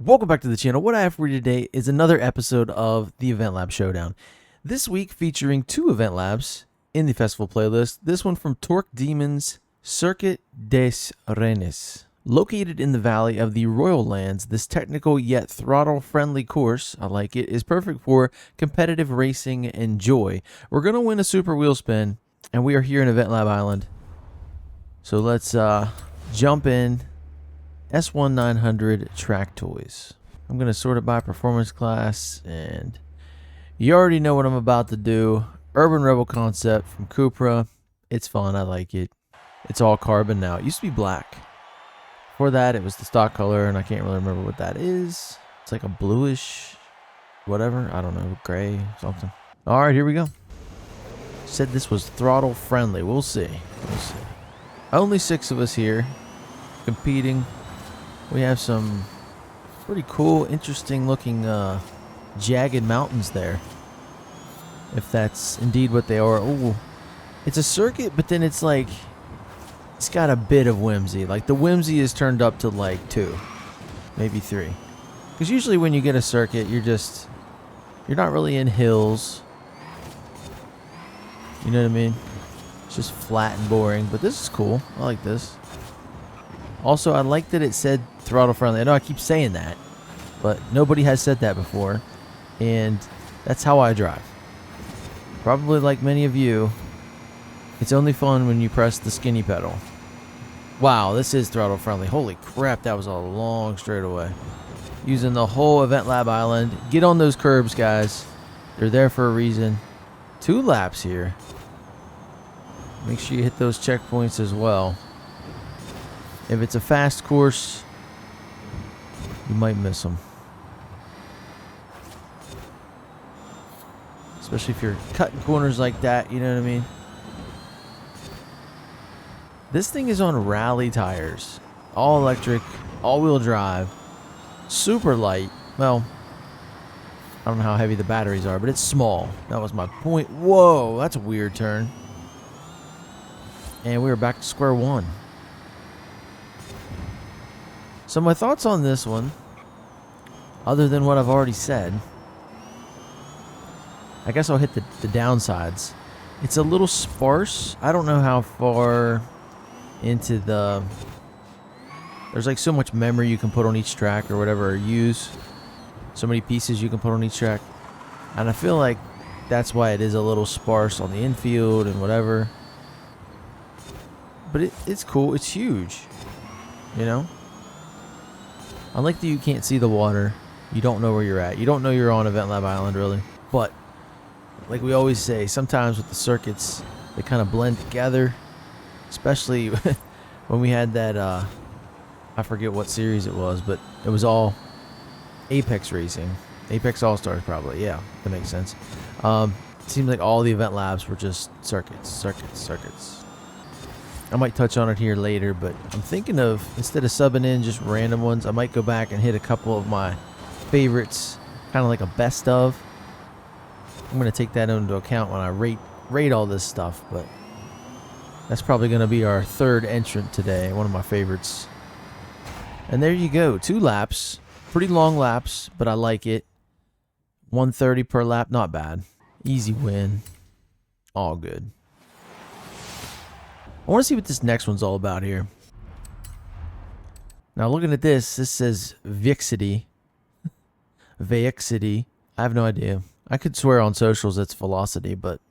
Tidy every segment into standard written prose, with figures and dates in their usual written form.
Welcome back to the channel. What I have for you today is another episode of the Eventlab Showdown. This week featuring two Eventlabs in the festival playlist. This one from Torque Demon's Circuit des Rennes. Located in the valley of the Royal Lands, this technical yet throttle-friendly course, I like it, is perfect for competitive racing and joy. We're going to win a super wheel spin, and we are here in Eventlab Island. So let's jump in. S1900 track toys. I'm going to sort it by performance class, and you already know what I'm about to do. Urban Rebel concept from Cupra. It's fun. I like it. It's all carbon now. It used to be black. Before that, it was the stock color, and I can't really remember what that is. It's like a bluish, whatever. I don't know, gray, something. All right, here we go. Said this was throttle friendly. We'll see. We'll see. Only 6 of us here competing. We have some pretty cool, interesting looking jagged mountains there. If that's indeed what they are. Oh, it's a circuit, but then it's like, it's got a bit of whimsy. Like the whimsy is turned up to like 2, maybe 3. Because usually when you get a circuit, you're not really in hills. You know what I mean? It's just flat and boring, but this is cool. I like this. Also, I like that it said throttle friendly. I know I keep saying that, but nobody has said that before, and that's how I drive. Probably like many of you, it's only fun when you press the skinny pedal. Wow, this is throttle friendly. Holy crap, that was a long straightaway. Using the whole Eventlab Island. Get on those curbs, guys. They're there for a reason. 2 laps here. Make sure you hit those checkpoints as well. If it's a fast course, you might miss them. Especially if you're cutting corners like that, you know what I mean? This thing is on rally tires. All electric, all-wheel drive, super light. Well, I don't know how heavy the batteries are, but it's small. That was my point. Whoa, that's a weird turn. And we were back to square one. So my thoughts on this one, other than what I've already said, I guess I'll hit the downsides. It's a little sparse. I don't know how far into there's like so much memory you can put on each track or whatever, or use. So many pieces you can put on each track. And I feel like that's why it is a little sparse on the infield and whatever. But it's cool. It's huge, you know? I like that you can't see the water. You don't know where you're at. You don't know you're on Eventlab Island, really. But, like we always say, sometimes with the circuits, they kind of blend together. Especially when we had that, I forget what series it was, but it was all Apex Racing. Apex All-Stars, probably. Yeah, that makes sense. It seems like all the Eventlabs were just circuits. I might touch on it here later, but I'm thinking of, instead of subbing in just random ones, I might go back and hit a couple of my favorites, kind of like a best of. I'm going to take that into account when I rate all this stuff, but that's probably going to be our 3rd entrant today, one of my favorites. And there you go, 2 laps, pretty long laps, but I like it. 130 per lap, not bad. Easy win, all good. I want to see what this next one's all about here. Now, looking at this says Vixity. Vixity. I have no idea. I could swear on socials it's Velocity, but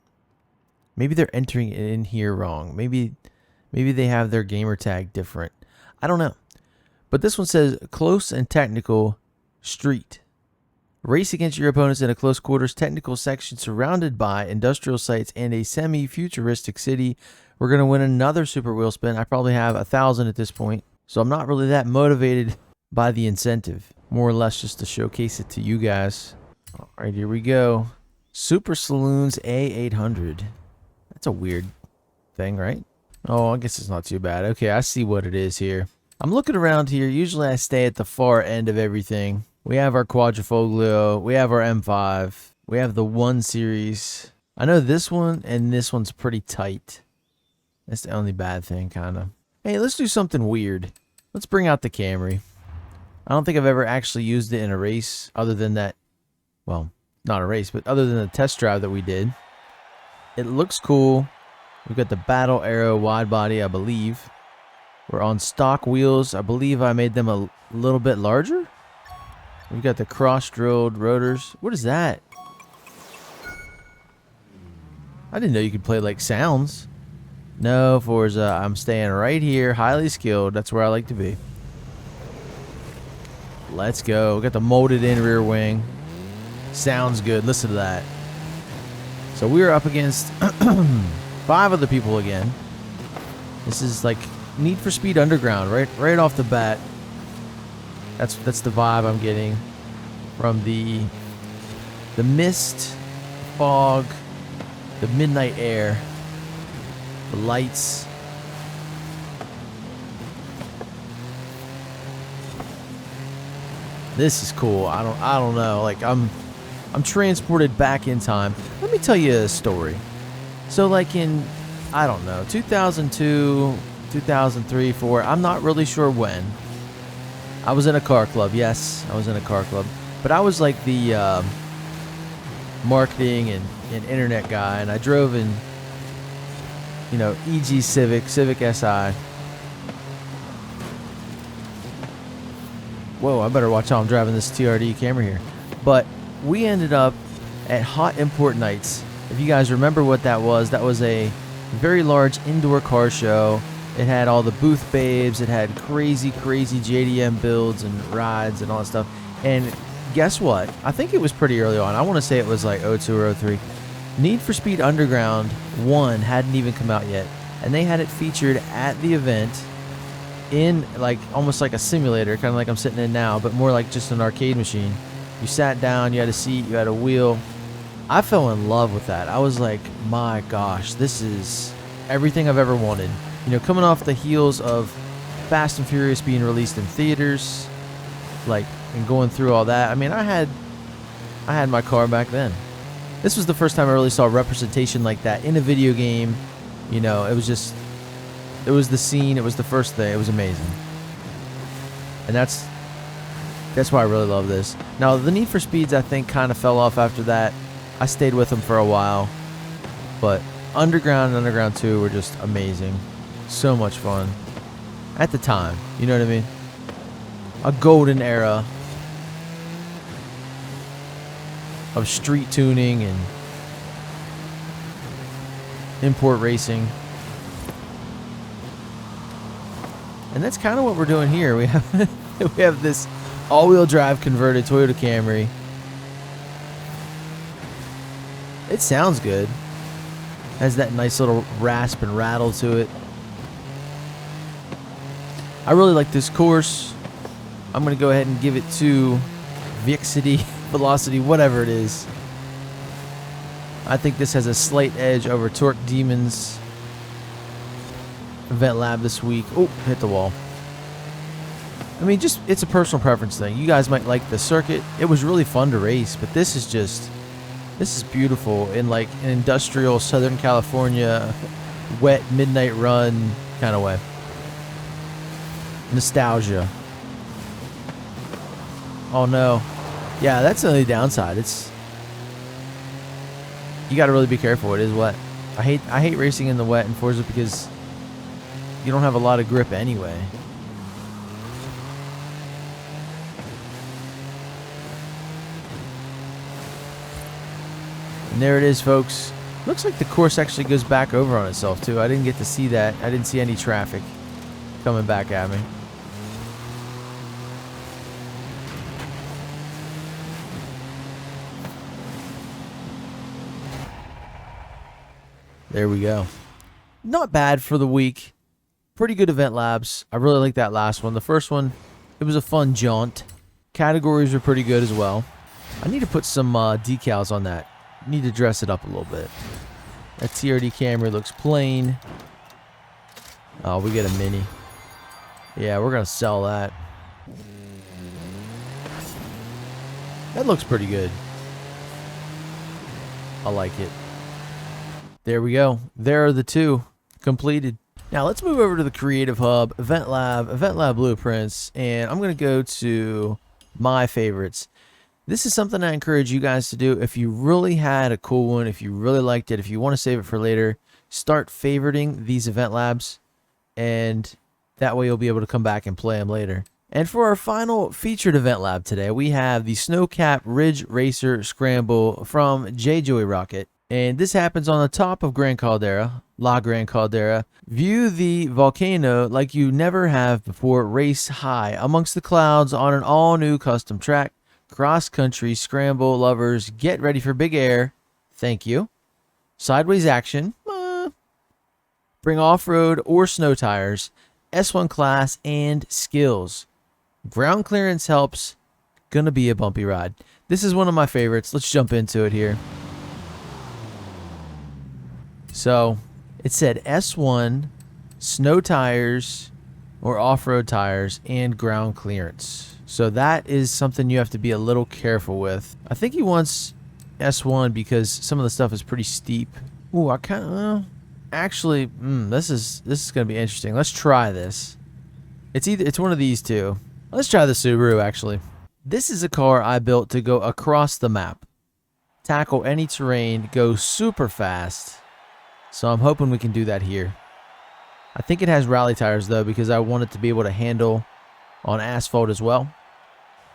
maybe they're entering it in here wrong. Maybe they have their gamer tag different. I don't know. But this one says Close and Technical Street. Race against your opponents in a close quarters technical section surrounded by industrial sites and a semi-futuristic city. We're going to win another super wheel spin. I probably have 1,000 at this point. So I'm not really that motivated by the incentive. More or less just to showcase it to you guys. All right, here we go. Super Saloons A800. That's a weird thing, right? Oh, I guess it's not too bad. Okay, I see what it is here. I'm looking around here. Usually I stay at the far end of everything. We have our Quadrifoglio. We have our M5. We have the 1 Series. I know this one and this one's pretty tight. That's the only bad thing, kind of. Hey, let's do something weird. Let's bring out the Camry. I don't think I've ever actually used it in a race other than that. Well, not a race, but other than the test drive that we did. It looks cool. We've got the Battle Arrow wide body, I believe. We're on stock wheels. I believe I made them a little bit larger. We've got the cross-drilled rotors. What is that? I didn't know you could play like sounds. No, Forza, I'm staying right here. Highly skilled. That's where I like to be. Let's go. We got the molded in rear wing. Sounds good. Listen to that. So we are up against 5 other people again. This is like Need for Speed Underground, right off the bat. That's the vibe I'm getting from the mist, fog, the midnight air, the lights. This is cool. I don't know. Like I'm transported back in time. Let me tell you a story. So like in, I don't know, 2002, 2003, 4, I'm not really sure when. I was in a car club. Yes, I was in a car club. But I was like the marketing and internet guy, and I drove in, you know, EG Civic SI. Whoa, I better watch how I'm driving this TRD camera here. But we ended up at Hot Import Nights. If you guys remember what that was a very large indoor car show. It had all the booth babes. It had crazy JDM builds and rides and all that stuff. And guess what? I think it was pretty early on. I want to say it was like 02 or 03. Need for Speed Underground 1 hadn't even come out yet. And they had it featured at the event in like almost like a simulator, kind of like I'm sitting in now, but more like just an arcade machine. You sat down, you had a seat, you had a wheel. I fell in love with that. I was like, my gosh, this is everything I've ever wanted. You know, coming off the heels of Fast and Furious being released in theaters, like, and going through all that. I mean, I had my car back then. This was the first time I really saw representation like that in a video game. You know, it was the scene, it was the first thing. It was amazing. And that's why I really love this. Now, the Need for Speeds, I think, kind of fell off after that. I stayed with them for a while. But Underground and Underground 2 were just amazing. So much fun. At the time, you know what I mean? A golden era of street tuning and import racing. And that's kind of what we're doing here. We have this all-wheel drive converted Toyota Camry. It sounds good. Has that nice little rasp and rattle to it. I really like this course. I'm going to go ahead and give it to Vixity, Velocity, whatever it is. I think this has a slight edge over Torque Demon's Eventlab this week. Oh, hit the wall. I mean, just, it's a personal preference thing. You guys might like the circuit. It was really fun to race, but this is beautiful in like an industrial Southern California wet midnight run kind of way. Nostalgia. Oh no. Yeah, that's the only downside. You got to really be careful. It is wet. I hate racing in the wet in Forza because you don't have a lot of grip anyway. And there it is, folks. Looks like the course actually goes back over on itself too. I didn't get to see that. I didn't see any traffic coming back at me. There we go. Not bad for the week. Pretty good Eventlabs. I really like that last one. The first one, it was a fun jaunt. Categories were pretty good as well. I need to put some decals on that. Need to dress it up a little bit. That TRD Camry looks plain. Oh, we get a Mini. Yeah, we're going to sell that. That looks pretty good. I like it. There we go. There are the two completed. Now let's move over to the Creative Hub, Eventlab Blueprints, and I'm going to go to my favorites. This is something I encourage you guys to do. If you really had a cool one, if you really liked it, if you want to save it for later, start favoriting these Eventlabs, and that way you'll be able to come back and play them later. And for our final featured Eventlab today, we have the Snowcap Ridge Racer Scramble from JOEYROCKET. And this happens on the top of Gran Caldera, La Gran Caldera. View the volcano like you never have before. Race high amongst the clouds on an all-new custom track. Cross-country scramble lovers, get ready for big air. Thank you. Sideways action. Bring off-road or snow tires. S1 class and skills. Ground clearance helps. Gonna be a bumpy ride. This is one of my favorites. Let's jump into it here. So it said S1, snow tires or off-road tires, and ground clearance. So that is something you have to be a little careful with. I think he wants S1 because some of the stuff is pretty steep. Ooh, I kind of actually. This is gonna be interesting. Let's try this. It's one of these two. Let's try the Subaru. Actually, this is a car I built to go across the map, tackle any terrain, go super fast. So I'm hoping we can do that here. I think it has rally tires though, because I want it to be able to handle on asphalt as well.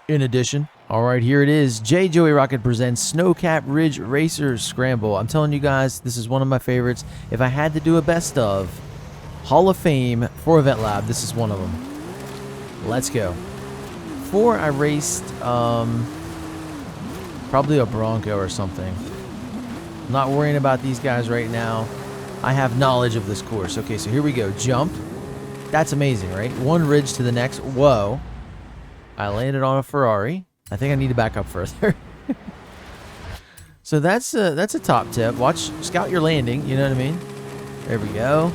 In addition, all right, here it is. JOEYROCKET presents Snowcap Ridge Racer Scramble. I'm telling you guys, this is one of my favorites. If I had to do a best of Hall of Fame for Eventlab, this is one of them. Let's go. Before I raced probably a Bronco or something. I'm not worrying about these guys right now. I have knowledge of this course. Okay, so here we go. Jump. That's amazing, right? One ridge to the next. Whoa. I landed on a Ferrari. I think I need to back up further. So that's a top tip. Watch, scout your landing. You know what I mean? There we go.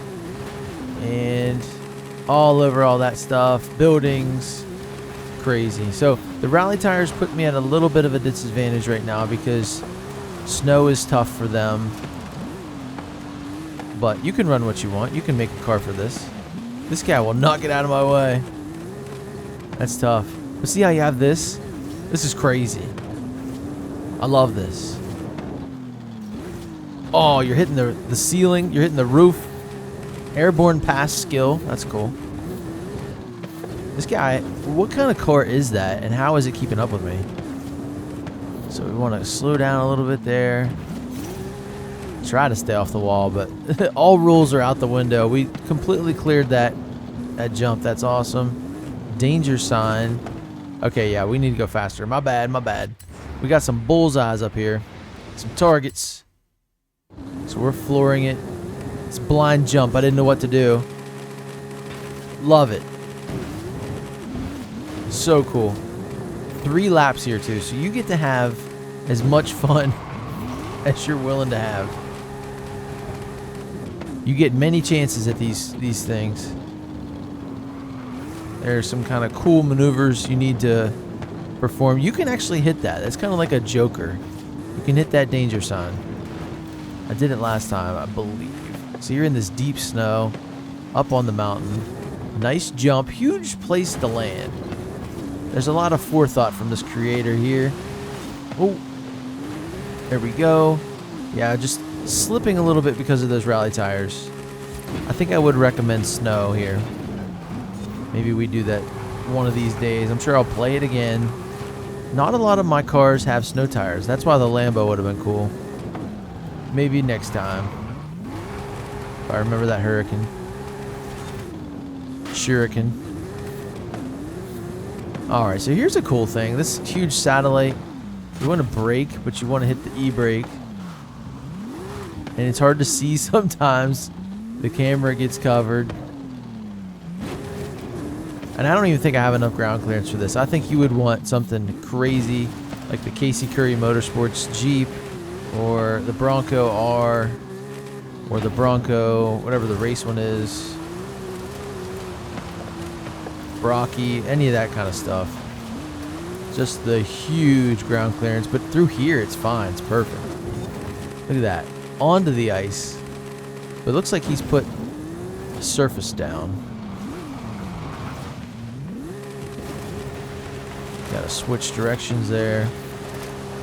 And all over all that stuff. Buildings. Crazy. So the rally tires put me at a little bit of a disadvantage right now because snow is tough for them. But you can run what you want. You can make a car for this. This guy will not get out of my way. That's tough. But see how you have this? This is crazy. I love this. Oh, you're hitting the ceiling. You're hitting the roof. Airborne pass skill. That's cool. This guy, what kind of car is that? And how is it keeping up with me? So we want to slow down a little bit there. Try to stay off the wall, but all rules are out the window. We completely cleared that jump. That's awesome. Danger sign. Okay, yeah, we need to go faster. My bad, my bad. We got some bullseyes up here. Some targets. So we're flooring it. It's a blind jump. I didn't know what to do. Love it. So cool. 3 laps here too, so you get to have as much fun as you're willing to have. You get many chances at these things. There's some kind of cool maneuvers you need to perform. You can actually hit that. It's kind of like a Joker. You can hit that danger sign. I did it last time, I believe. So you're in this deep snow, up on the mountain. Nice jump, huge place to land. There's a lot of forethought from this creator here. Oh, there we go. Yeah, just slipping a little bit because of those rally tires. I think I would recommend snow here. Maybe we do that one of these days. I'm sure I'll play it again. Not a lot of my cars have snow tires. That's why the Lambo would have been cool. Maybe next time. If I remember that Hurricane. Shuriken. Alright, so here's a cool thing. This huge satellite. You want to brake, but you want to hit the e-brake. And it's hard to see sometimes. The camera gets covered. And I don't even think I have enough ground clearance for this. I think you would want something crazy like the Casey Curry Motorsports Jeep or the Bronco R or the Bronco, whatever the race one is. Brocky, any of that kind of stuff. Just the huge ground clearance, but through here it's fine. It's perfect. Look at that. Onto the ice. But it looks like he's put surface down. Gotta switch directions there.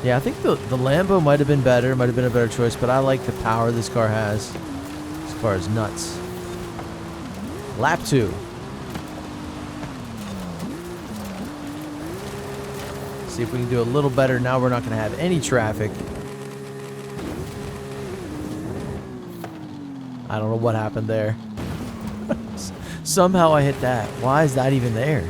Yeah, I think the Lambo might have been better. Might have been a better choice, but I like the power this car has. This car is nuts. Lap 2. See if we can do a little better. Now we're not going to have any traffic. I don't know what happened there. Somehow I hit that. Why is that even there?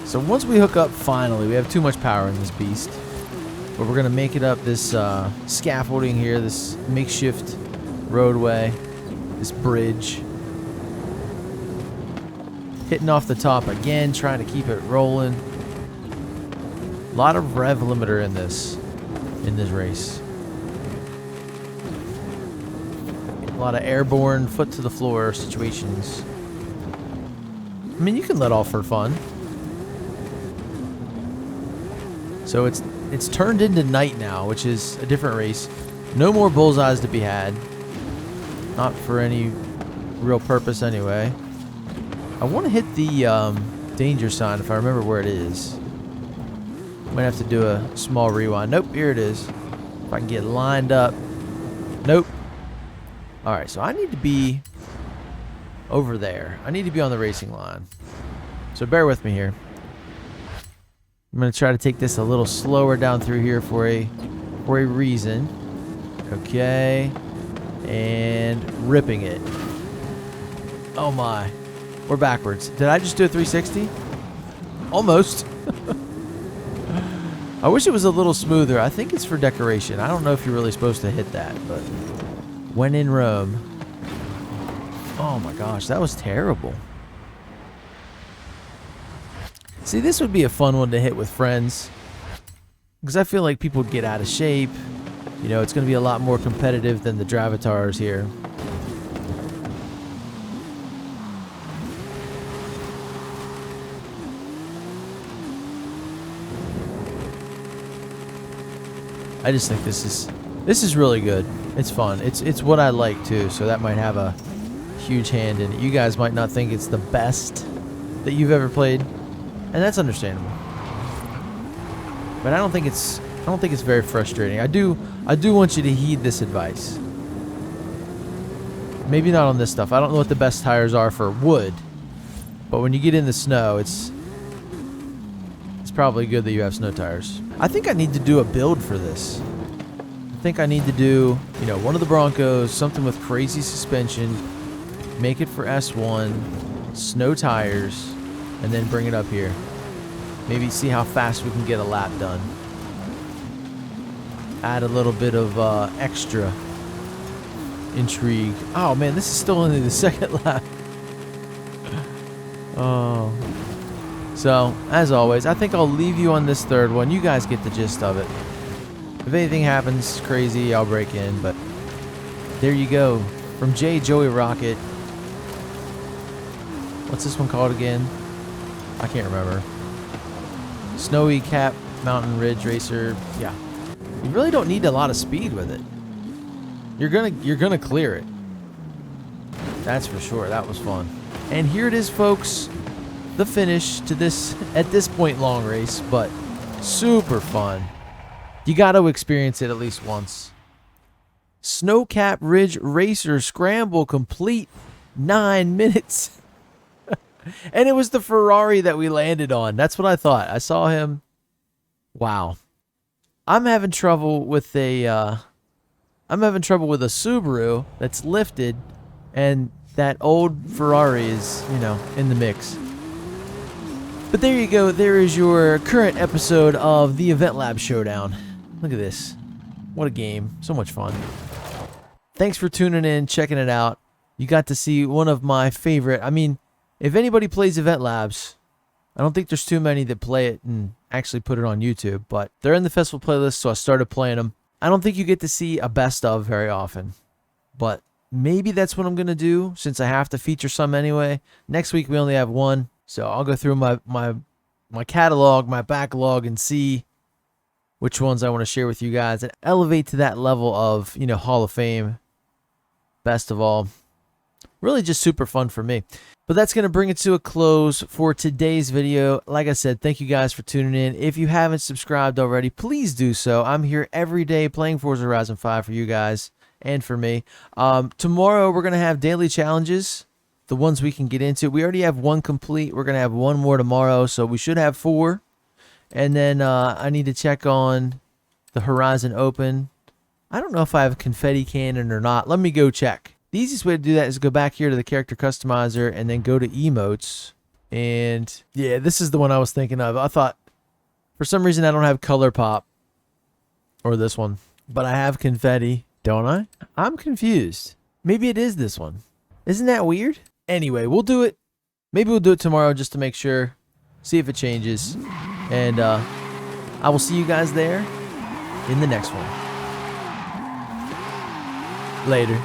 So once we hook up, finally, we have too much power in this beast. But we're going to make it up this scaffolding here, this makeshift roadway, this bridge. Hitting off the top again, trying to keep it rolling. A lot of rev limiter in this race. A lot of airborne, foot to the floor situations. I mean, you can let off for fun. So it's turned into night now, which is a different race. No more bullseyes to be had. Not for any real purpose anyway. I want to hit the danger sign if I remember where it is. Might have to do a small rewind. Nope, here it is. If I can get lined up. Nope. Alright, so I need to be over there. I need to be on the racing line. So bear with me here. I'm going to try to take this a little slower down through here for a reason. Okay. And ripping it. Oh my. We're backwards. Did I just do a 360? Almost. I wish it was a little smoother. I think it's for decoration. I don't know if you're really supposed to hit that, but when in Rome. Oh my gosh, that was terrible. See, this would be a fun one to hit with friends, because I feel like people would get out of shape. You know, it's going to be a lot more competitive than the Dravitars here. I just think this is really good. It's fun. It's what I like too, so that might have a huge hand in it. You guys might not think it's the best that you've ever played, and that's understandable. But I don't think it's very frustrating. I do want you to heed this advice. Maybe not on this stuff. I don't know what the best tires are for wood, but when you get in the snow, it's probably good that you have snow tires. I think I need to do a build for this. I think I need to do, you know, one of the Broncos, something with crazy suspension, make it for S1, snow tires, and then bring it up here. Maybe see how fast we can get a lap done. Add a little bit of extra intrigue. Oh man, this is still only the second lap. Oh. So, as always, I think I'll leave you on this third one. You guys get the gist of it. If anything happens crazy, I'll break in, but there you go. From JOEYROCKET. What's this one called again? I can't remember. Snowy Cap Mountain Ridge Racer. Yeah. You really don't need a lot of speed with it. You're gonna clear it. That's for sure. That was fun. And here it is, folks. The finish to this, at this point, long race, but super fun. You got to experience it at least once. Snowcap Ridge Racer Scramble complete, 9 minutes. And it was the Ferrari that we landed on. That's what I thought. I saw him. Wow. I'm having trouble with a Subaru that's lifted, and that old Ferrari is, you know, in the mix. But there you go. There is your current episode of the Eventlab Showdown. Look at this. What a game. So much fun. Thanks for tuning in, checking it out. You got to see one of my favorite. I mean, if anybody plays Eventlabs, I don't think there's too many that play it and actually put it on YouTube, but they're in the festival playlist, so I started playing them. I don't think you get to see a best of very often, but maybe that's what I'm going to do since I have to feature some anyway. Next week we only have one. So I'll go through my catalog, my backlog, and see which ones I want to share with you guys and elevate to that level of, you know, Hall of Fame best of all. Really just super fun for me. But that's going to bring it to a close for today's video. Like I said, thank you guys for tuning in. If you haven't subscribed already, please do so. I'm here every day playing Forza Horizon 5 for you guys and for me. Tomorrow, we're going to have daily challenges, the ones we can get into. We already have one complete. We're going to have one more tomorrow, so we should have 4. And then I need to check on the Horizon Open. I don't know if I have a confetti cannon or not. Let me go check. The easiest way to do that is go back here to the character customizer and then go to emotes. And yeah, this is the one I was thinking of. I thought for some reason I don't have color pop or this one, but I have confetti, don't I? I'm confused. Maybe it is this one. Isn't that weird? Anyway, we'll do it. Maybe we'll do it tomorrow just to make sure, see if it changes. And I will see you guys there in the next one. Later.